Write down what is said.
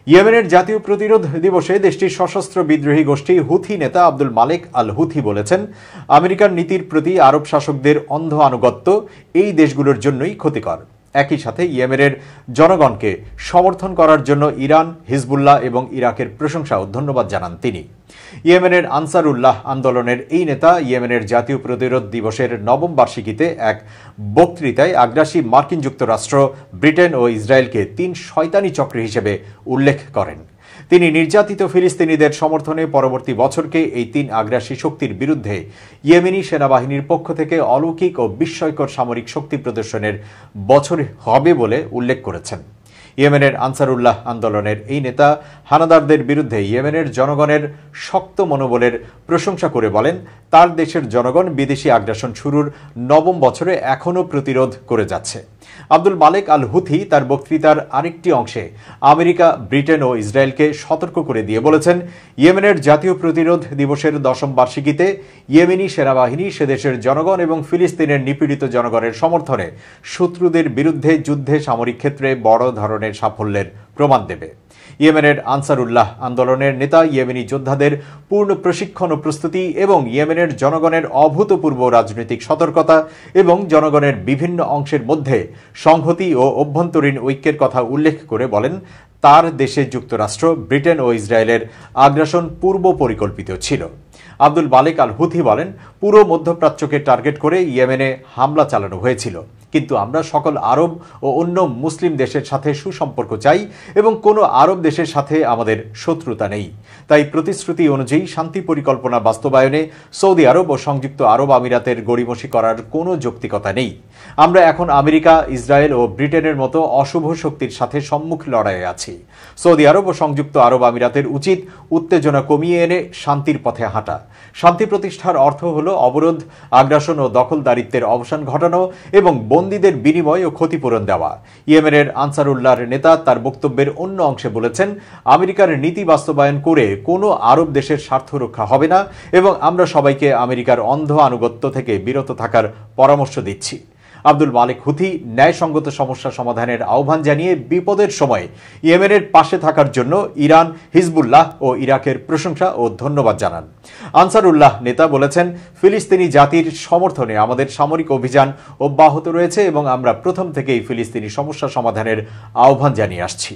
ইয়েমেনের জাতীয় প্রতিরোধ দিবসে দেশটির সশস্ত্র বিদ্রোহী গোষ্ঠী হুথি নেতা আব্দুল মালেক আল হুথি বলেছেন, আমেরিকার নীতির প্রতি আরব শাসকদের অন্ধ আনুগত্য এই দেশগুলোর জন্যই ক্ষতিকর। একই সাথে ইয়েমেনের জনগণকে সমর্থন করার জন্য ইরান, হিজবুল্লাহ এবং ইরাকের প্রশংসা ও ধন্যবাদ জানান তিনি। ইয়েমেনের আনসারুল্লাহ আন্দোলনের এই নেতা ইয়েমেনের জাতীয় প্রতিরোধ দিবসের নবম বার্ষিকীতে এক বক্তৃতায় আগ্রাসী মার্কিন যুক্তরাষ্ট্র, ব্রিটেন ও ইসরায়েলকে ৩ শয়তানি চক্র হিসেবে উল্লেখ করেন। তিনি নির্যাতিত ফিলিস্তিনিদের সমর্থনে পরবর্তী বছরকে এই ৩ আগ্রাসী শক্তির বিরুদ্ধে ইয়েমেনি সেনাবাহিনীর পক্ষ থেকে অলৌকিক ও বিস্ময়কর সামরিক শক্তি প্রদর্শনের বছর হবে বলে উল্লেখ করেছেন। ইয়েমেনের আনসারুল্লাহ আন্দোলনের এই নেতা হানাদারদের বিরুদ্ধে ইয়েমেনের জনগণের শক্ত মনোবলের প্রশংসা করে বলেন, তার দেশের জনগণ বিদেশি আগ্রাসন শুরুর নবম বছরে এখনও প্রতিরোধ করে যাচ্ছে। আব্দুল মালেক আল হুথি তার বক্তৃতার আরেকটি অংশে আমেরিকা, ব্রিটেন ও ইসরায়েলকে সতর্ক করে দিয়ে বলেছেন, ইয়েমেনের জাতীয় প্রতিরোধ দিবসের 10ম বার্ষিকীতে ইয়েমেনি সেনাবাহিনী সেদেশের জনগণ এবং ফিলিস্তিনের নিপীড়িত জনগণের সমর্থনে শত্রুদের বিরুদ্ধে যুদ্ধে সামরিক ক্ষেত্রে বড় ধরনের সাফল্যের প্রমাণ দেবে। ইয়েমেনের আনসারুল্লাহ আন্দোলনের নেতা ইয়েমেনি যোদ্ধাদের পূর্ণ প্রশিক্ষণ ও প্রস্তুতি এবং ইয়েমেনের জনগণের অভূতপূর্ব রাজনৈতিক সতর্কতা এবং জনগণের বিভিন্ন অংশের মধ্যে সংহতি ও অভ্যন্তরীণ ঐক্যের কথা উল্লেখ করে বলেন, তার দেশে যুক্তরাষ্ট্র, ব্রিটেন ও ইসরায়েলের আগ্রাসন পূর্ব পরিকল্পিত ছিল। আব্দুল মালেক আল হুথি বলেন, পুরো মধ্যপ্রাচ্যকে টার্গেট করে ইয়েমেনে হামলা চালানো হয়েছিল, কিন্তু আমরা সকল আরব ও অন্য মুসলিম দেশের সাথে সুসম্পর্ক চাই এবং কোনো আরব দেশের সাথে আমাদের শত্রুতা নেই। তাই প্রতিশ্রুতি অনুযায়ী শান্তি পরিকল্পনা বাস্তবায়নে সৌদি আরব ও সংযুক্ত আরব আমিরাতের গড়িমসি করার কোনো যৌক্তিকতা নেই। আমরা এখন আমেরিকা, ইসরায়েল ও ব্রিটেনের মতো অশুভ শক্তির সাথে সম্মুখ লড়াইয়ে আছি। সৌদি আরব ও সংযুক্ত আরব আমিরাতের উচিত উত্তেজনা কমিয়ে এনে শান্তির পথে হাঁটা। শান্তি প্রতিষ্ঠার অর্থ হল অবরোধ, আগ্রাসন ও দখলদারিত্বের অবসান ঘটানো এবং বন্দীদের বিনিময় ও ক্ষতিপূরণ দেওয়া। ইয়েমেনের আনসারুল্লাহর নেতা তার বক্তব্যের অন্য অংশে বলেছেন, আমেরিকার নীতি বাস্তবায়ন করে কোনো আরব দেশের স্বার্থ রক্ষা হবে না এবং আমরা সবাইকে আমেরিকার অন্ধ আনুগত্য থেকে বিরত থাকার পরামর্শ দিচ্ছি। আব্দুল মালেক হুথি ন্যায়সঙ্গত সমস্যা সমাধানের আহ্বান জানিয়ে বিপদের সময় ইয়েমেনের পাশে থাকার জন্য ইরান, হিজবুল্লাহ ও ইরাকের প্রশংসা ও ধন্যবাদ জানান। আনসারুল্লাহ নেতা বলেছেন, ফিলিস্তিনি জাতির সমর্থনে আমাদের সামরিক অভিযান অব্যাহত রয়েছে এবং আমরা প্রথম থেকেই ফিলিস্তিনি সমস্যা সমাধানের আহ্বান জানিয়ে আসছি।